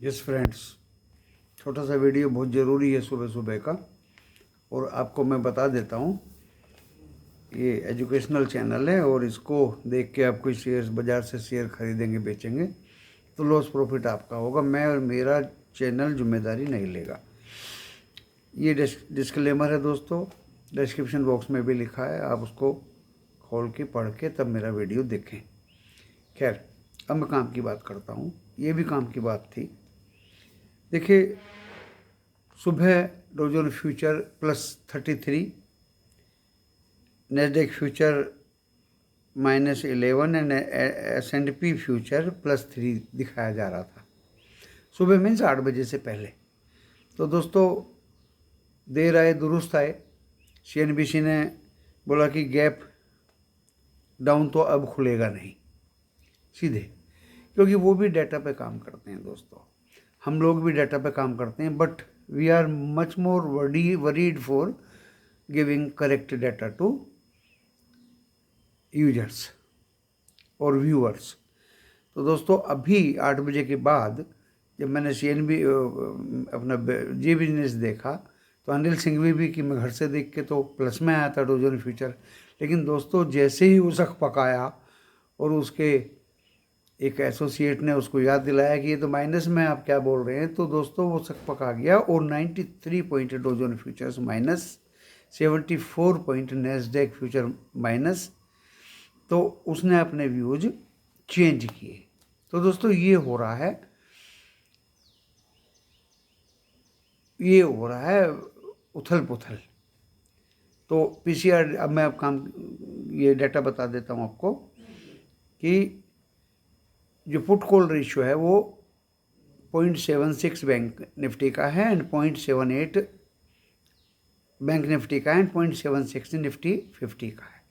Yes friends, छोटा सा video बहुत ज़रूरी है सुबह सुबह का। और आपको मैं बता देता हूँ, ये एजुकेशनल चैनल है और इसको देख के आप कोई शेयर्स बाज़ार से शेयर खरीदेंगे बेचेंगे तो लॉस प्रॉफिट आपका होगा। मैं और मेरा चैनल जिम्मेदारी नहीं लेगा। ये डिस्क्लेमर है दोस्तों, डिस्क्रिप्शन बॉक्स में भी लिखा है, आप उसको खोल के पढ़ के तब मेरा वीडियो देखें। खैर, अब मैं काम की बात करता हूँ। ये भी काम की बात थी। देखिए, सुबह Dow Jones future +33, Nasdaq future -11 and S&P future +3 दिखाया जा रहा था। सुबह मीन्स 8 बजे से पहले। तो दोस्तों, देर आए दुरुस्त आए। CNBC ने बोला कि गैप डाउन तो अब खुलेगा नहीं सीधे, क्योंकि वो भी डाटा पे काम करते हैं दोस्तों। हम लोग भी डाटा पे काम करते हैं, but we are much more worried for giving correct data to users और व्यूअर्स। तो दोस्तों, अभी 8 बजे के बाद जब मैंने CNB अपना जी बिजनेस देखा तो अनिल सिंघवी भी कि मैं घर से देख के तो प्लस में आया था डॉ जोन्स फ्यूचर। लेकिन दोस्तों, जैसे ही वो शक पकाया और उसके एक एसोसिएट ने उसको याद दिलाया कि ये तो माइनस में आप क्या बोल रहे हैं, तो दोस्तों वो शक पका गया और 93 point Dow Jones futures minus, 74 point Nasdaq future minus. तो उसने अपने व्यूज चेंज किए। तो दोस्तों, ये हो रहा है उथल पुथल। तो PCR, अब मैं ये डाटा बता देता हूँ आपको कि जो पुट कॉल रेशियो है वो 0.76 बैंक निफ्टी का है एंड 0.78 बैंक निफ्टी का है एंड 0.76 निफ्टी 50 का है,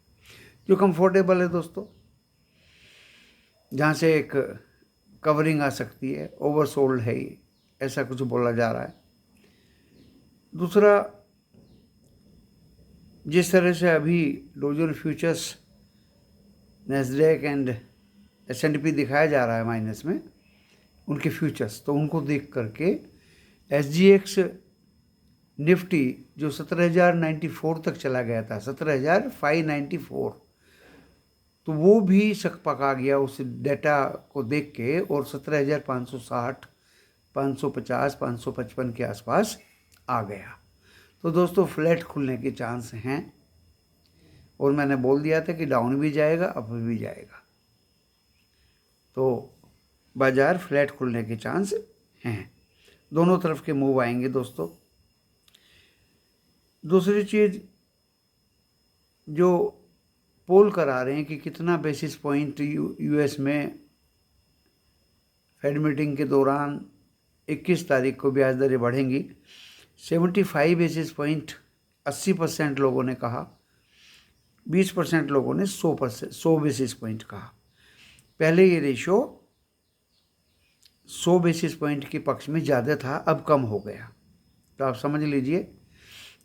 जो कंफर्टेबल है दोस्तों, जहाँ से एक कवरिंग आ सकती है। ओवरसोल्ड है ये, ऐसा कुछ बोला जा रहा है। दूसरा, जिस तरह से अभी डॉ Jones futures, Nasdaq and S&P दिखाया जा रहा है माइनस में उनके फ्यूचर्स, तो उनको देख करके SGX निफ्टी जो 17,094 तक चला गया था, 17,594, तो वो भी शक पका गया उस डेटा को देख के और 17,560, 550, 555 के आसपास आ गया। तो दोस्तों, फ्लैट खुलने के चांस हैं और मैंने बोल दिया था कि डाउन भी जाएगा अप भी जाएगा। तो बाजार फ्लैट खुलने के चांस हैं, दोनों तरफ के मूव आएंगे दोस्तों। दूसरी चीज़, जो पोल करा रहे हैं कि कितना बेसिस पॉइंट US में फेड मीटिंग के दौरान 21 तारीख को ब्याज दरें बढ़ेंगी, 75 बेसिस पॉइंट 80% लोगों ने कहा, 20% लोगों ने 100 बेसिस पॉइंट कहा। पहले ये रेशो 100 बेसिस पॉइंट के पक्ष में ज़्यादा था, अब कम हो गया। तो आप समझ लीजिए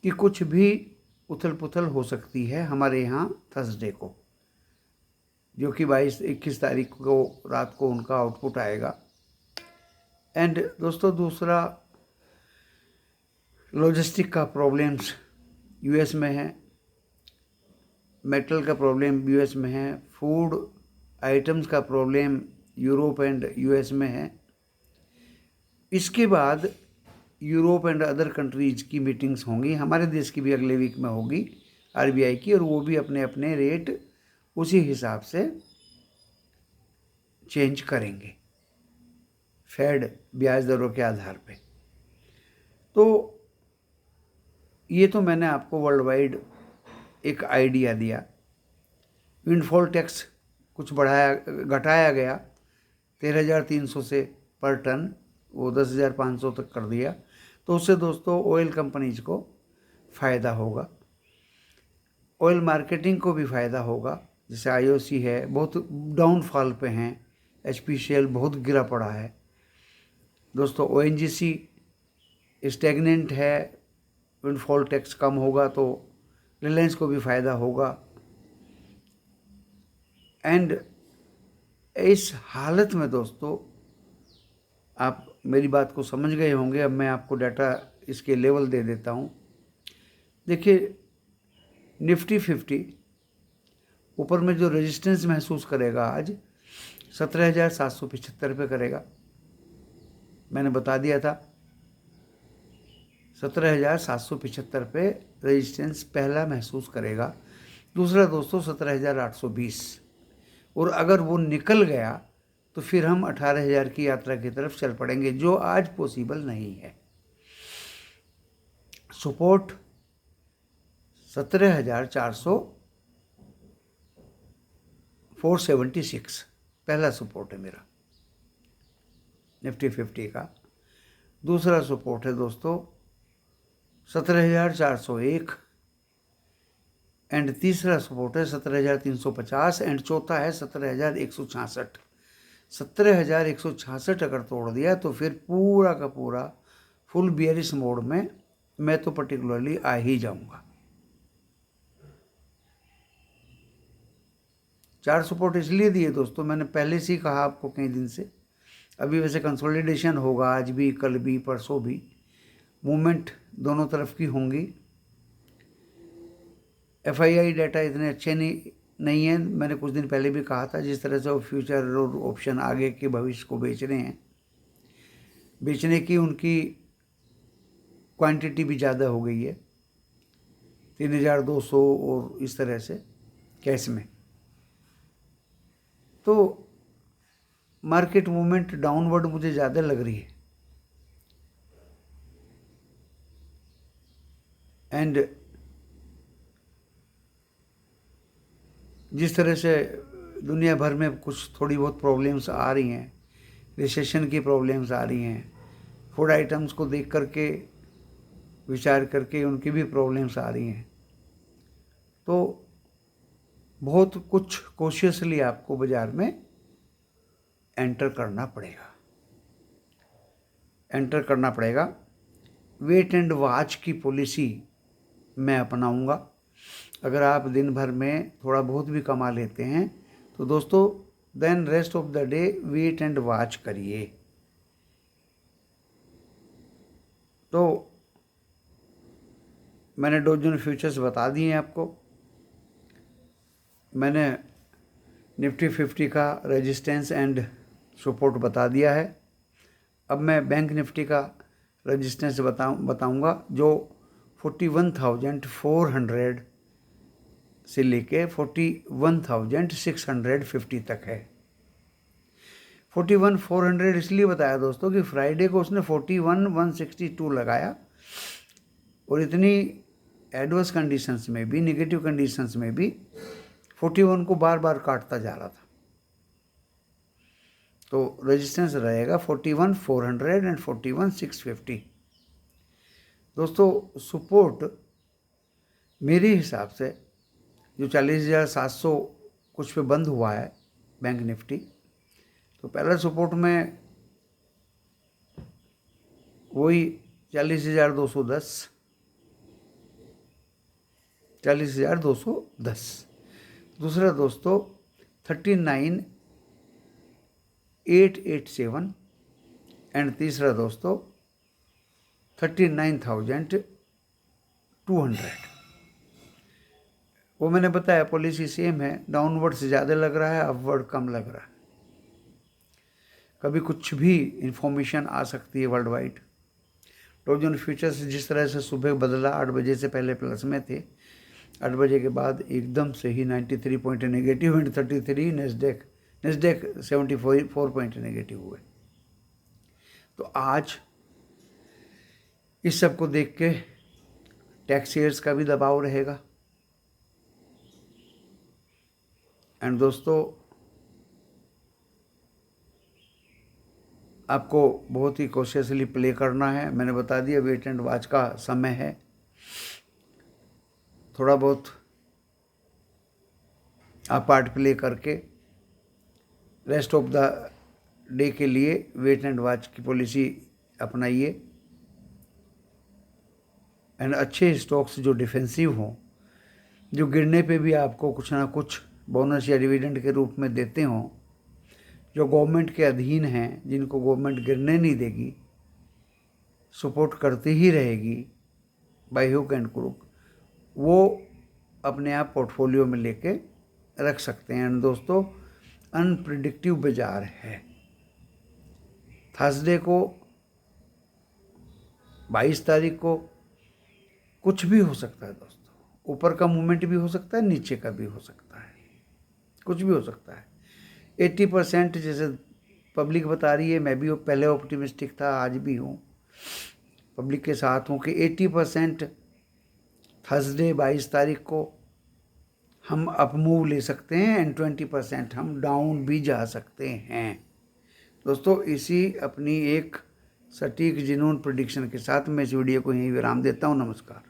कि कुछ भी उथल पुथल हो सकती है हमारे यहाँ थर्सडे को, जो कि 21 तारीख को रात को उनका आउटपुट आएगा। एंड दोस्तों, दूसरा, लॉजिस्टिक का प्रॉब्लम्स US में है, मेटल का प्रॉब्लम US में है, फूड आइटम्स का प्रॉब्लम यूरोप एंड US में है। इसके बाद यूरोप एंड अदर कंट्रीज की मीटिंग्स होंगी, हमारे देश की भी अगले वीक में होगी RBI की, और वो भी अपने अपने रेट उसी हिसाब से चेंज करेंगे फेड ब्याज दरों के आधार पे। तो ये तो मैंने आपको वर्ल्ड वाइड एक आइडिया दिया। विंडफॉल टैक्स कुछ घटाया गया 13,300 से पर टन, वो 10,500 तक कर दिया। तो उससे दोस्तों ऑयल कंपनीज को फ़ायदा होगा, ऑयल मार्केटिंग को भी फ़ायदा होगा। जैसे IOC है, बहुत डाउनफॉल पे हैं, HPCL बहुत गिरा पड़ा है दोस्तों, ONGC स्टेगनेंट है। विंडफॉल टैक्स कम होगा तो रिलायंस को भी फ़ायदा होगा। एंड इस हालत में दोस्तों, आप मेरी बात को समझ गए होंगे। अब मैं आपको डाटा इसके लेवल दे देता हूँ। देखिए, निफ्टी 50 ऊपर में जो रेजिस्टेंस महसूस करेगा आज 17,775 पे करेगा। मैंने बता दिया था 17,775 पे रेजिस्टेंस पहला महसूस करेगा। दूसरा दोस्तों 17,820, और अगर वो निकल गया तो फिर हम 18,000 की यात्रा की तरफ चल पड़ेंगे, जो आज पॉसिबल नहीं है। सपोर्ट 17,476 पहला सपोर्ट है मेरा निफ्टी 50 का। दूसरा सपोर्ट है दोस्तों 17,401, एंड तीसरा सपोर्ट है 17,350, एंड चौथा है 17,166। 17,166 अगर तोड़ दिया तो फिर पूरा का पूरा फुल बियरिश मोड में मैं तो पर्टिकुलरली आ ही जाऊंगा। 4 सपोर्ट इसलिए दिए दोस्तों, मैंने पहले से ही कहा आपको कई दिन से। अभी वैसे कंसोलिडेशन होगा, आज भी, कल भी, परसों भी मूवमेंट दोनों तरफ की होंगी। FII डाटा इतने अच्छे नहीं है। मैंने कुछ दिन पहले भी कहा था, जिस तरह से वो फ्यूचर और ऑप्शन आगे के भविष्य को बेच रहे हैं, बेचने की उनकी क्वांटिटी भी ज़्यादा हो गई है, 3,200 और इस तरह से कैश में। तो मार्केट मूवमेंट डाउनवर्ड मुझे ज़्यादा लग रही है। एंड जिस तरह से दुनिया भर में कुछ थोड़ी बहुत प्रॉब्लम्स आ रही हैं, रिसेशन की प्रॉब्लम्स आ रही हैं, फूड आइटम्स को देख करके विचार करके उनकी भी प्रॉब्लम्स आ रही हैं, तो बहुत कुछ कॉशियसली आपको बाज़ार में एंटर करना पड़ेगा। वेट एंड वॉच की पॉलिसी मैं अपनाऊंगा। अगर आप दिन भर में थोड़ा बहुत भी कमा लेते हैं तो दोस्तों then rest of the day wait and watch करिए। तो मैंने डॉ जोन्स फ्यूचर्स बता दिए हैं आपको। मैंने निफ्टी 50 का रेजिस्टेंस एंड सपोर्ट बता दिया है। अब मैं बैंक निफ्टी का रेजिस्टेंस बताऊंगा, जो 41,400 से लेके 41,650 तक है। 41,400 इसलिए बताया दोस्तों कि फ्राइडे को उसने 41,162 लगाया, और इतनी एडवर्स कंडीशंस में भी, निगेटिव कंडीशंस में भी 41 को बार बार काटता जा रहा था। तो रेजिस्टेंस रहेगा 41,400 एंड 41,650। दोस्तों सपोर्ट मेरे हिसाब से जो 40,700 कुछ पे बंद हुआ है बैंक निफ्टी, तो पहला सपोर्ट में वही 40,210। दूसरा दोस्तों 39,887, एंड तीसरा दोस्तों 39,200। वो मैंने बताया पॉलिसी सेम है, डाउनवर्ड से ज़्यादा लग रहा है, अपवर्ड कम लग रहा है। कभी कुछ भी इंफॉर्मेशन आ सकती है वर्ल्ड वाइड। डॉ जोन्स फ्यूचर्स जिस तरह से सुबह बदला, 8 बजे से पहले प्लस में थे, 8 बजे के बाद एकदम से ही 93 point negative and 33, Nasdaq 74 point negative हुए। तो आज इस सब को देख के टैक्स शेयर्स का भी दबाव रहेगा। एंड दोस्तों आपको बहुत ही कॉशियसली प्ले करना है। मैंने बता दिया वेट एंड वॉच का समय है। थोड़ा बहुत आप पार्ट प्ले करके रेस्ट ऑफ द डे के लिए वेट एंड वॉच की पॉलिसी अपनाइए। एंड अच्छे स्टॉक्स जो डिफेंसिव हों, जो गिरने पे भी आपको कुछ ना कुछ बोनस या डिविडेंड के रूप में देते हों, जो गवर्नमेंट के अधीन हैं, जिनको गवर्नमेंट गिरने नहीं देगी, सपोर्ट करती ही रहेगी बाय हुक एंड क्रुक, वो अपने आप पोर्टफोलियो में लेके रख सकते हैं। दोस्तों, अनप्रिडिक्टिव बाजार है। थर्सडे को 22 तारीख को कुछ भी हो सकता है दोस्तों। ऊपर का मूवमेंट भी हो सकता है, नीचे का भी हो सकता है, कुछ भी हो सकता है। 80% जैसे पब्लिक बता रही है, मैं भी पहले ऑप्टिमिस्टिक था, आज भी हूँ, पब्लिक के साथ हूँ कि 80% थर्सडे 22 तारीख को हम अप मूव ले सकते हैं एंड 20% हम डाउन भी जा सकते हैं। दोस्तों, इसी अपनी एक सटीक जिनून प्रेडिक्शन के साथ मैं इस वीडियो को यहीं विराम देता हूँ। नमस्कार।